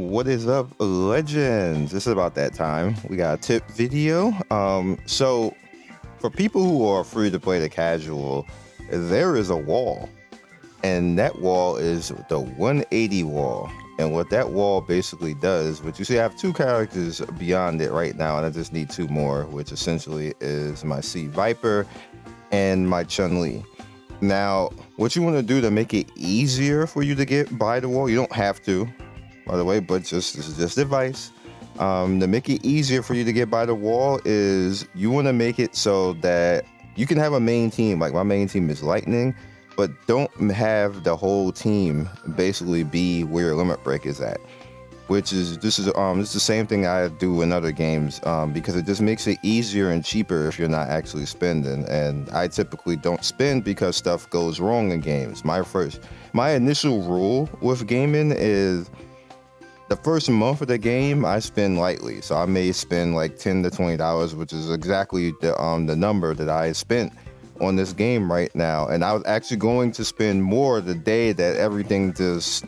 What is up, legends? It's about that time. We got a tip video. So for people who are free to play the casual, there is a wall, and that wall is the 180 wall. And what that wall basically does, which you see, I have two characters beyond it right now, and I just need two more, which essentially is my Sea Viper and my Chun-Li. Now, what you want to do to make it easier for you to get by the wall, you don't have to, by the way, but this is just advice. To make it easier for you to get by the wall is you want to make it so that you can have a main team. Like my main team is Lightning, but don't have the whole team basically be where your limit break is at. This is the same thing I do in other games because it just makes it easier and cheaper if you're not actually spending. And I typically don't spend because stuff goes wrong in games. My initial rule with gaming is the first month of the game I spend lightly. So I may spend like $10 to $20, which is exactly the number that I spent on this game right now. And I was actually going to spend more the day that everything just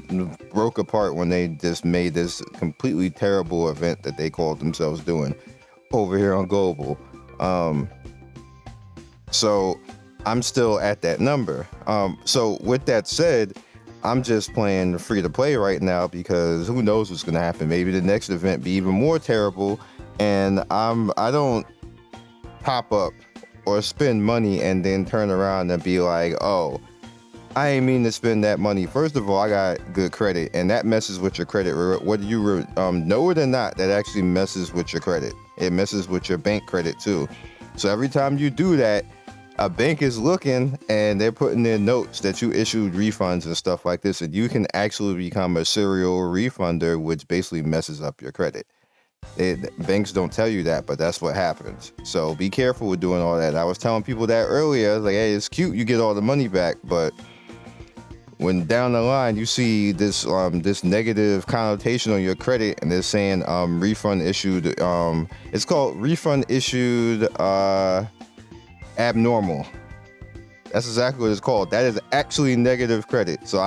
broke apart when they just made this completely terrible event that they called themselves doing over here on Global. So I'm still at that number. So with that said, I'm just playing free to play right now because who knows what's gonna happen. Maybe the next event be even more terrible, and I don't pop up or spend money and then turn around and be like, oh, I ain't mean to spend that money. First of all, I got good credit, and that messes with your credit. Whether you know it or not, that actually messes with your credit. It messes with your bank credit too. So every time you do that, a bank is looking and they're putting in notes that you issued refunds and stuff like this, and you can actually become a serial refunder, which basically messes up your credit. Banks don't tell you that, but that's what happens. So be careful with doing all that. I was telling people that earlier. I was like, hey, it's cute, you get all the money back, but when down the line you see this negative connotation on your credit and they're saying refund issued, it's called refund issued abnormal. That's exactly what it's called. That is actually negative credit. So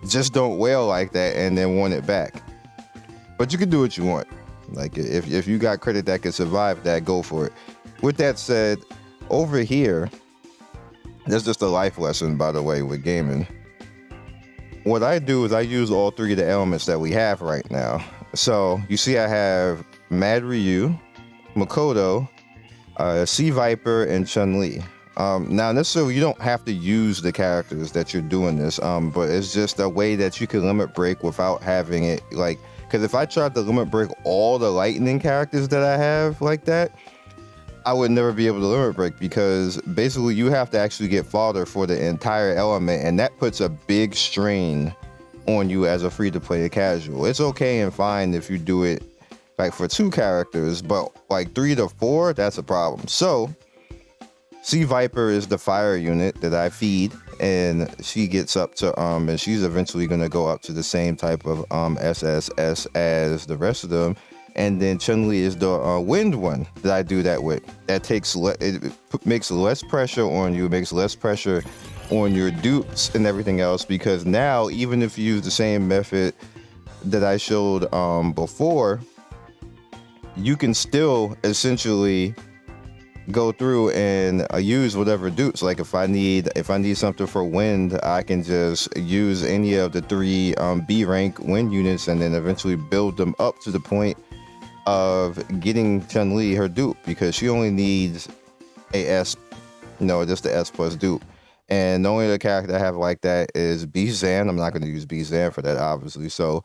just don't wail like that and then want it back. But you can do what you want. Like if you got credit that can survive that, go for it. With that said, over here, there's just a life lesson, by the way, with gaming. What I do is I use all three of the elements that we have right now. So you see I have Mad Ryu, Makoto, Sea Viper, and Chun-Li. Now necessarily you don't have to use the characters that you're doing this, but it's just a way that you can limit break without having it like, because if I tried to limit break all the Lightning characters that I have like that, I would never be able to limit break, because basically you have to actually get fodder for the entire element, and that puts a big strain on you as a free-to-play casual. It's okay and fine if you do it like for 2 characters, but like 3 to 4, that's a problem. So Sea Viper is the fire unit that I feed, and she gets up to and she's eventually going to go up to the same type of SSS as the rest of them. And then Chun-Li is the wind one that I do that with. That makes less pressure on you, makes less pressure on your dupes and everything else, because now even if you use the same method that I showed before, you can still essentially go through and use whatever dupes. Like if I need something for wind, I can just use any of the 3 B rank wind units and then eventually build them up to the point of getting Chun-Li her dupe, because she only needs just the S plus dupe. And the only other character I have like that is B-Zan. I'm not going to use B-Zan for that, obviously. So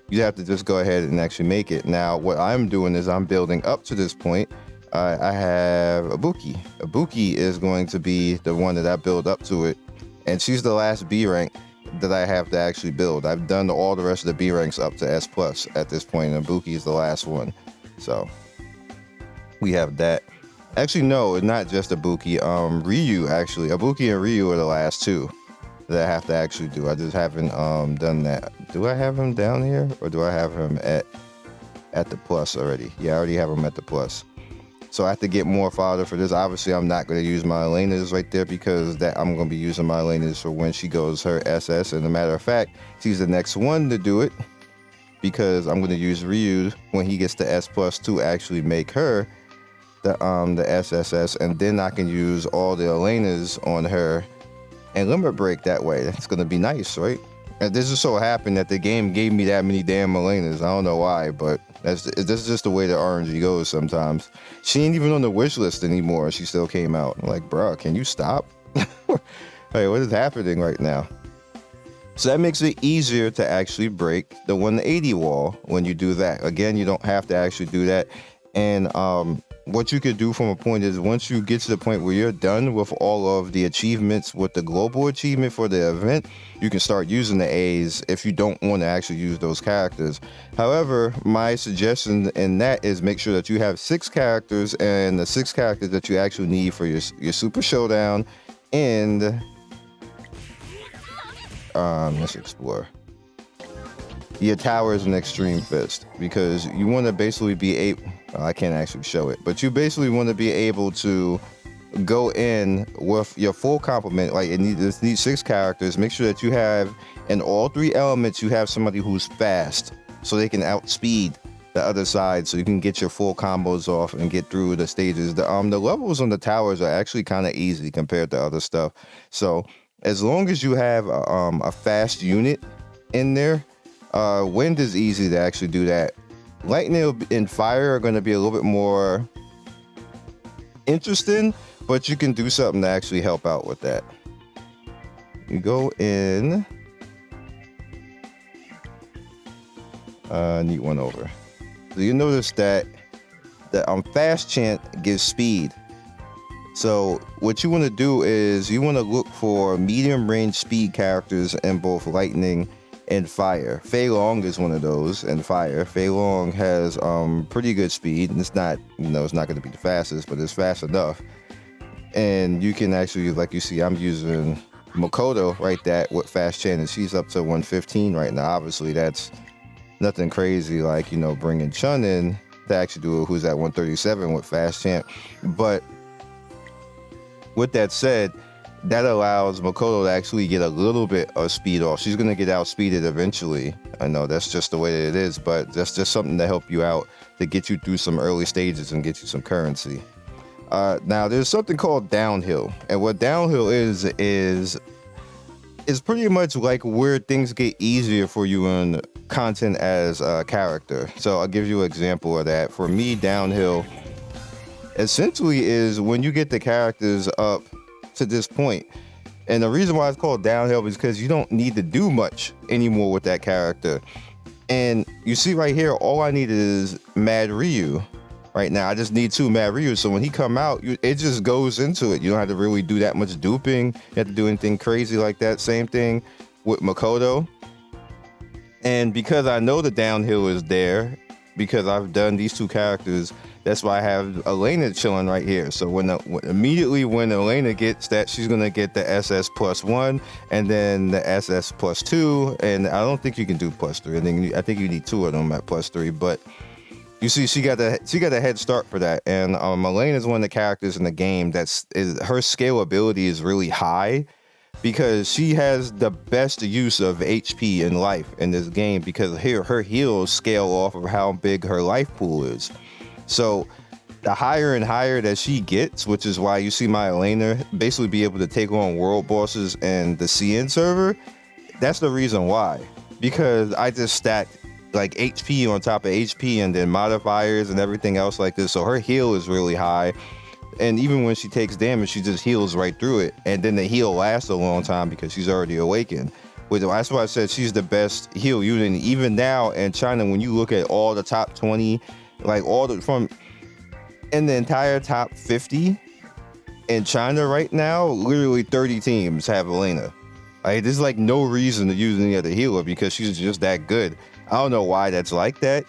you have to just go ahead and actually make it. Now, what I'm doing is I'm building up to this point. I have Ibuki. Ibuki is going to be the one that I build up to it, and she's the last B rank that I have to actually build. I've done all the rest of the B ranks up to S plus at this point, and Ibuki is the last one. So we have that. Actually, no, it's not just Ibuki. Ryu, actually. Ibuki and Ryu are the last 2 that I have to actually do. I just haven't done that. Do I have him down here, or do I have him at the plus already? Yeah, I already have him at the plus. So I have to get more fodder for this. Obviously, I'm not going to use my Elena's right there because that I'm going to be using my Elena's for when she goes her SS. And a matter of fact, she's the next one to do it because I'm going to use Ryu when he gets the S plus to actually make her the SSS, and then I can use all the Elena's on her and limit break that way. That's going to be nice, right? And this just so happened that the game gave me that many damn Elena's. I don't know why, but this is just the way the RNG goes sometimes. She ain't even on the wish list anymore. She still came out. I'm like, bro, can you stop? Hey, what is happening right now? So that makes it easier to actually break the 180 wall when you do that. Again, you don't have to actually do that. And what you could do from a point is once you get to the point where you're done with all of the achievements with the global achievement for the event, you can start using the A's if you don't want to actually use those characters. However, my suggestion in that is make sure that you have 6 characters, and the 6 characters that you actually need for your Super Showdown and let's explore your towers and extreme fist, because you want to basically be able, I can't actually show it, but you basically want to be able to go in with your full complement. Like it needs 6 characters. Make sure that you have in all 3 elements you have somebody who's fast so they can outspeed the other side, so you can get your full combos off and get through the stages. The levels on the towers are actually kind of easy compared to other stuff. So as long as you have a fast unit in there, wind is easy to actually do that. Lightning and fire are going to be a little bit more interesting, but you can do something to actually help out with that. You go in, neat one over. So you notice that the fast chant gives speed. So what you want to do is you want to look for medium range speed characters in both lightning and fire. Fei Long is one of those in fire. Fei Long has pretty good speed, and it's not, it's not going to be the fastest, but it's fast enough. And you can actually, like you see, I'm using Makoto right there with fast chant, and she's up to 115 right now. Obviously, that's nothing crazy like, bringing Chun in to actually do it, who's at 137 with fast chant. But with that said, that allows Makoto to actually get a little bit of speed off. She's going to get outspeeded eventually. I know that's just the way that it is, but that's just something to help you out, to get you through some early stages and get you some currency. Now, there's something called downhill. And what downhill is pretty much like where things get easier for you in content as a character. So I'll give you an example of that. For me, downhill essentially is when you get the characters up to this point. And the reason why it's called downhill is because you don't need to do much anymore with that character. And you see right here, all I need is Mad Ryu. Right now, I just need 2 Mad Ryu. So when he come out, it just goes into it. You don't have to really do that much duping. You have to do anything crazy like that. Same thing with Makoto. And because I know the downhill is there, because I've done these 2 characters, that's why I have Elena chilling right here. So immediately when Elena gets that, she's gonna get the SS +1 and then the SS +2. And I don't think you can do +3. I think you need 2 of them at +3. But you see, she got a head start for that. And Elena is one of the characters in the game her scalability is really high, because she has the best use of HP in life in this game, because here her heals scale off of how big her life pool is. So the higher and higher that she gets, which is why you see my Elena basically be able to take on world bosses and the Scion server, that's the reason why. Because I just stacked like HP on top of HP and then modifiers and everything else like this. So her heal is really high. And even when she takes damage, she just heals right through it. And then the heal lasts a long time because she's already awakened. That's why I said she's the best heal unit. Even now in China, when you look at all the top 20, like from in the entire top 50 in China right now, literally 30 teams have Elena. Like, there's like no reason to use any other healer because she's just that good. I don't know why that's like that.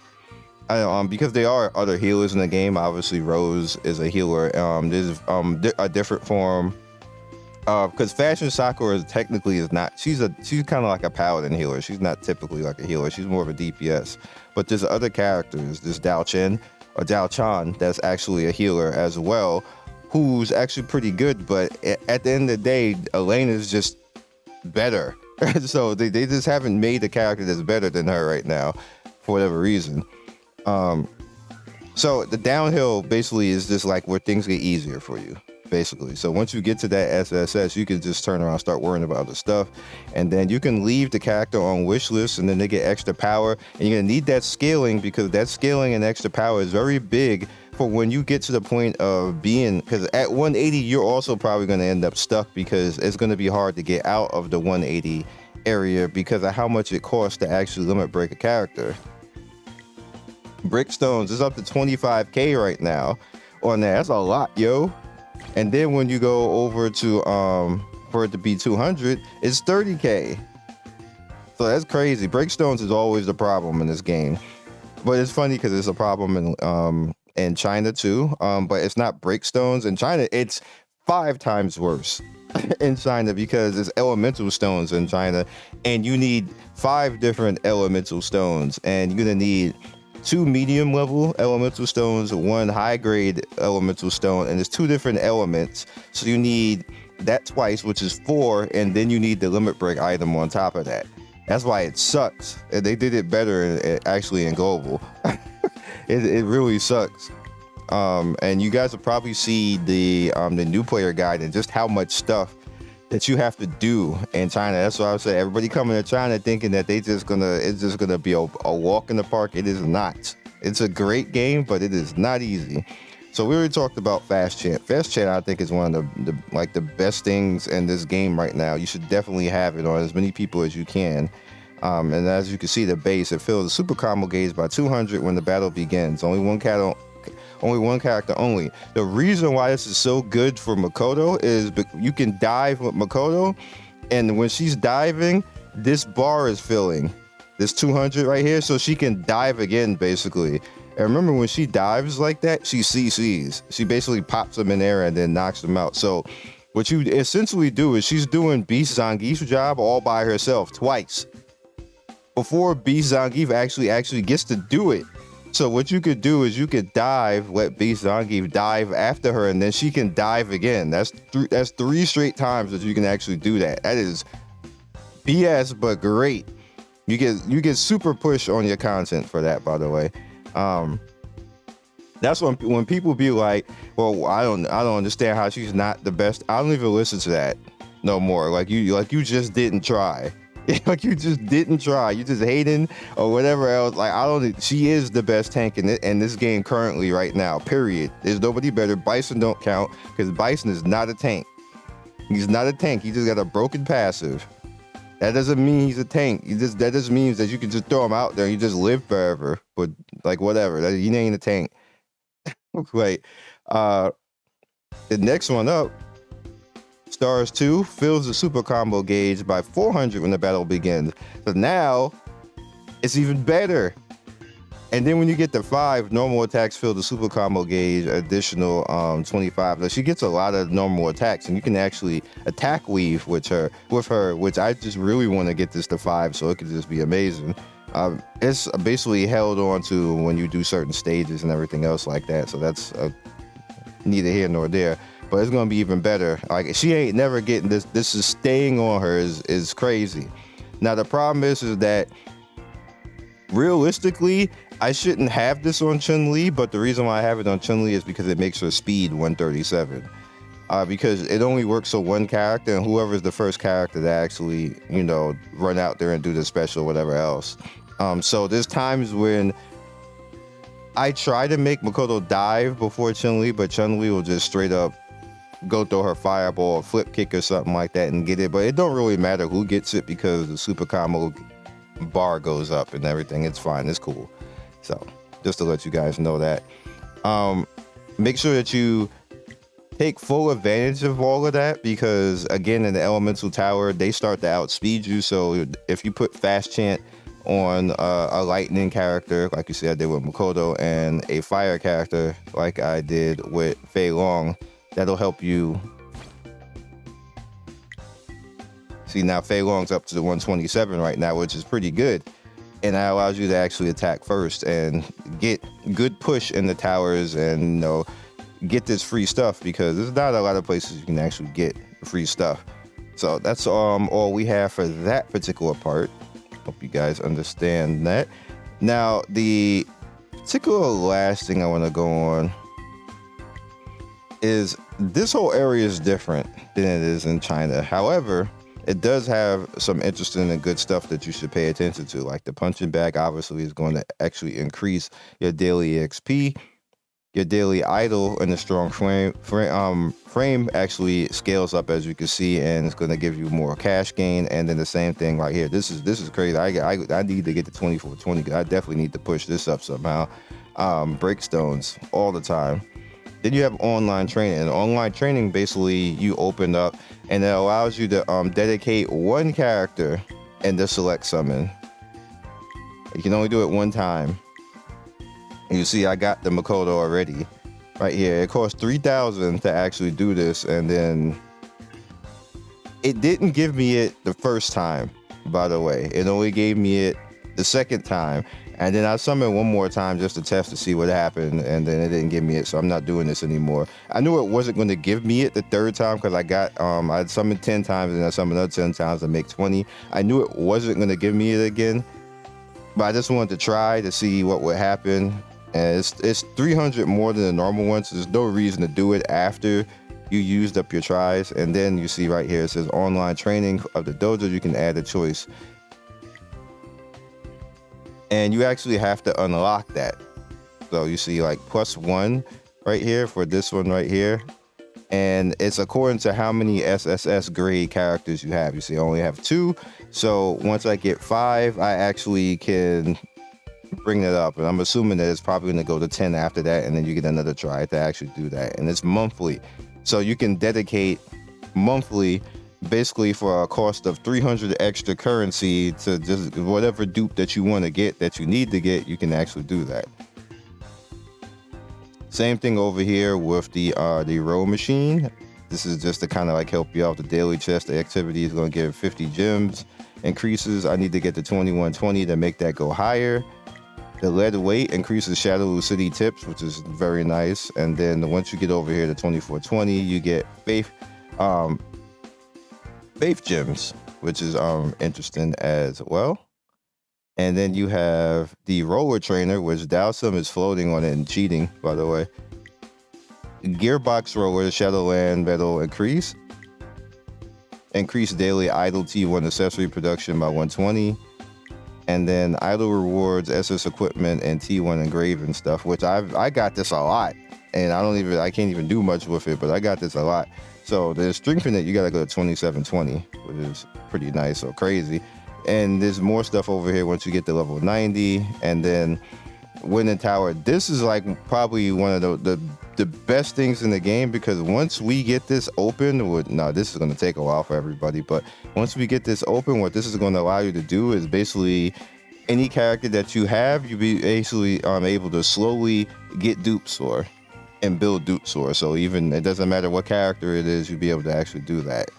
Because there are other healers in the game. Obviously, Rose is a healer. There's a different form. Because Fashion Sakura technically is not. She's kind of like a paladin healer. She's not typically like a healer. She's more of a DPS. But there's other characters. There's Dao Chen. or Zhao Chan, that's actually a healer as well, who's actually pretty good. But at the end of the day, Elena is just better. So they just haven't made a character that's better than her right now for whatever reason. So the downhill basically is just like where things get easier for you, basically. So once you get to that SSS, you can just turn around and start worrying about other stuff. And then you can leave the character on wish list, and then they get extra power. And you're gonna need that scaling, because that scaling and extra power is very big for when you get to the point of being, because at 180, you're also probably gonna end up stuck, because it's gonna be hard to get out of the 180 area because of how much it costs to actually limit break a character. Brickstones is up to 25k right now on that. That's a lot, yo. And then when you go over to for it to be 200, it's 30k. So that's crazy. Breakstones is always the problem in this game, but it's funny because it's a problem in China too. But it's not breakstones in China. It's 5 times worse in China, because it's elemental stones in China, and you need 5 different elemental stones, and you're gonna need 2 medium level elemental stones, 1 high grade elemental stone, and there's 2 different elements. So you need that twice, which is 4, and then you need the limit break item on top of that. That's why it sucks. And they did it better actually in global. It really sucks. And you guys will probably see the new player guide and just how much stuff that you have to do in China. That's why I would say everybody coming to China thinking that it's just gonna be a walk in the park. It is not. It's a great game, but it is not easy. So we already talked about fast chat. Fast chat, I think, is one of the best things in this game right now. You should definitely have it on as many people as you can. And as you can see, the base, it fills the super combo gauge by 200 when the battle begins. Only one character only. The reason why this is so good for Makoto is you can dive with Makoto, and when she's diving, this bar is filling, this 200 right here, so she can dive again, basically. And remember, when she dives like that, she CCs. She basically pops them in air and then knocks them out. So what you essentially do is she's doing Beast Zangief's job all by herself twice before Beast Zangief actually gets to do it. So what you could do is you could dive, let Beast Zangief dive after her, and then she can dive again. That's 3 straight times that you can actually do that. That is BS, but great. You get super push on your content for that, by the way. That's when people be like, well, I don't understand how she's not the best. I don't even listen to that no more. Like you just didn't try. Like you just didn't try. You just hating or whatever else. Like she is the best tank in this game currently right now. Period. There's nobody better. Bison don't count because Bison is not a tank. He's not a tank. He just got a broken passive. That doesn't mean he's a tank. That just means that you can just throw him out there and you just live forever. But like whatever. He ain't a tank. Wait. The next one up. Stars 2 fills the super combo gauge by 400 when the battle begins. So now it's even better. And then when you get to 5, normal attacks fill the super combo gauge additional 25. Now she gets a lot of normal attacks, and you can actually attack weave with her, which I just really want to get this to 5 so it could just be amazing. It's basically held on to when you do certain stages and everything else like that. So that's neither here nor there. But it's gonna be even better. Like she ain't never getting this. This is staying on her is crazy. Now the problem is that realistically, I shouldn't have this on Chun-Li, but the reason why I have it on Chun-Li is because it makes her speed 137. Because it only works for one character, and whoever's the first character to actually, run out there and do the special, whatever else. So there's times when I try to make Makoto dive before Chun-Li, but Chun-Li will just straight up go throw her fireball, flip kick or something like that and get it. But it don't really matter who gets it because the super combo bar goes up and everything. It's fine. It's cool. So just to let you guys know that. Make sure that you take full advantage of all of that, because again, in the elemental tower, they start to outspeed you. So if you put fast chant on a lightning character, like you see I did with Makoto, and a fire character like I did with Fei Long, that'll help you. See, now Fei Long's up to the 127 right now, which is pretty good. and that allows you to actually attack first and get good push in the towers, and get this free stuff, because there's not a lot of places you can actually get free stuff. So that's all we have for that particular part. Hope you guys understand that. Now, the particular last thing I want to go on is this whole area is different than it is in China. However, it does have some interesting and good stuff that you should pay attention to. Like the punching bag obviously is going to actually increase your daily XP. Your daily idle and the strong frame actually scales up, as you can see, and it's going to give you more cash gain. And then the same thing right here. This is crazy. I need to get to 2420 because I definitely need to push this up somehow. Break stones all the time. Then you have online training. And online training, basically, you open up, and it allows you to dedicate one character and the select summon. You can only do it one time. You see, I got the Makoto already right here. It costs 3,000 to actually do this, and then it didn't give me it the first time, by the way. It only gave me it the second time, and then I summoned one more time just to test to see what happened, and then it didn't give me it, so I'm not doing this anymore. I knew it wasn't going to give me it the third time because I summoned 10 times, and I summoned another 10 times to make 20. I knew it wasn't going to give me it again, but I just wanted to try to see what would happen. And it's 300 more than the normal one, so there's no reason to do it after you used up your tries. And then you see right here, it says online training of the dojo. You can add a choice. And you actually have to unlock that. So you see like +1 right here for this one right here. And it's according to how many SSS grade characters you have. You see, I only have 2. So once I get 5, I actually can bring it up, and I'm assuming that it's probably going to go to 10 after that, and then you get another try to actually do that. And it's monthly, so you can dedicate monthly basically for a cost of 300 extra currency to just whatever dupe that you want to get, that you need to get. You can actually do that. Same thing over here with the row machine. This is just to kind of like help you out. The daily chest, the activity is going to give 50 gems increases. I need to get to 2120 to make that go higher. The lead weight increases Shadow City tips, which is very nice. And then once you get over here to 2420, you get faith gems, which is interesting as well. And then you have the roller trainer, which Dowsum is floating on it and cheating, by the way. Gearbox roller, Shadowland metal increase. Increase daily idle T1 accessory production by 120. And then idle rewards, SS equipment, and T1 engraving stuff, which I got this a lot, and I can't even do much with it, but I got this a lot. So to strengthen it, you gotta go to 2720, which is pretty nice or crazy. And there's more stuff over here once you get to level 90, and then Winning Tower. This is like probably one of the best things in the game, because once we get this open, this is going to take a while for everybody, but once we get this open, what this is going to allow you to do is basically any character that you have, you'll be basically able to slowly get dupes for and build dupes for. So even it doesn't matter what character it is, you'll be able to actually do that.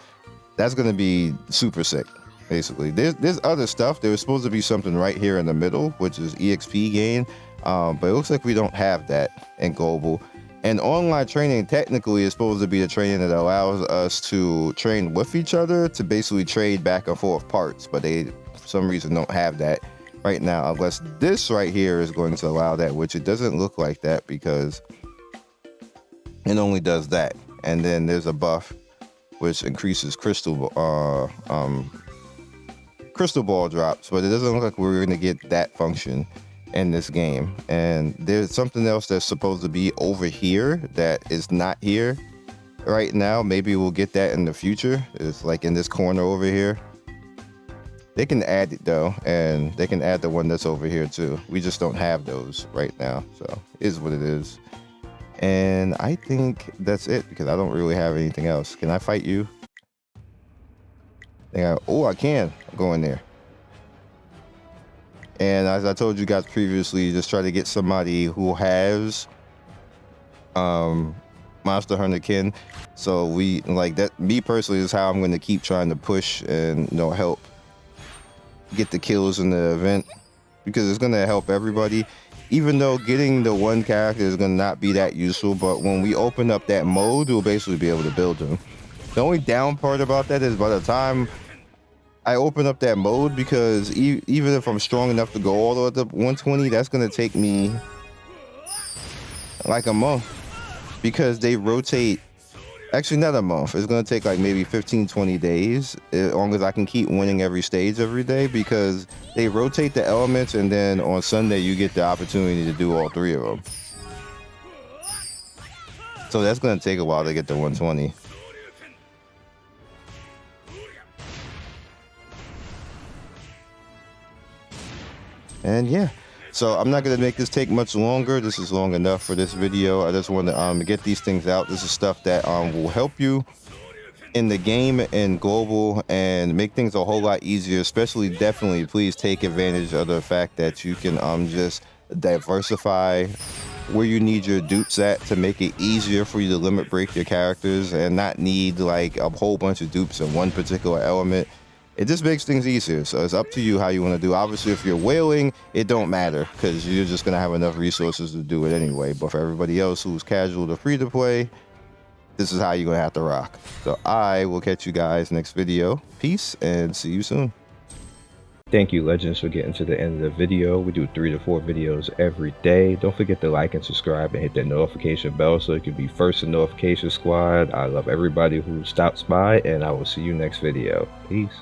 That's going to be super sick. Basically, there's other stuff. There was supposed to be something right here in the middle, which is EXP gain, but it looks like we don't have that in global. And online training technically is supposed to be the training that allows us to train with each other to basically trade back and forth parts, but they for some reason don't have that right now, unless this right here is going to allow that, which it doesn't look like that because it only does that. And then there's a buff which increases crystal ball drops, but it doesn't look like we're going to get that function in this game. And there's something else that's supposed to be over here that is not here right now. Maybe we'll get that in the future. It's like in this corner over here. They can add it though, and they can add the one that's over here too. We just don't have those right now, so it is what it is. And I think that's it, because I don't really have anything else. Can I fight you? I can go in there. And as I told you guys previously, just try to get somebody who has Monster Hunter Ken. So we like that. Me personally is how I'm going to keep trying to push and help get the kills in the event. because it's going to help everybody. Even though getting the one character is going to not be that useful, but when we open up that mode, we'll basically be able to build them. The only down part about that is by the time I open up that mode, because even if I'm strong enough to go all the way up to 120, that's going to take me like a month, because they rotate. Actually, not a month. It's going to take like maybe 15-20 days, as long as I can keep winning every stage every day, because they rotate the elements, and then on Sunday you get the opportunity to do all 3 of them. So that's going to take a while to get to 120. And yeah, so I'm not going to make this take much longer. This is long enough for this video. I just want to get these things out. This is stuff that will help you in the game and global and make things a whole lot easier. Especially, definitely, please take advantage of the fact that you can just diversify where you need your dupes at to make it easier for you to limit break your characters and not need like a whole bunch of dupes in one particular element. It just makes things easier, so it's up to you how you want to do. Obviously, if you're whaling, it don't matter, because you're just going to have enough resources to do it anyway. But for everybody else who's casual to free to play, this is how you're going to have to rock. So I will catch you guys next video. Peace, and see you soon. Thank you, Legends, for getting to the end of the video. We do 3 to 4 videos every day. Don't forget to like and subscribe and hit that notification bell so you can be first in notification squad. I love everybody who stops by, and I will see you next video. Peace.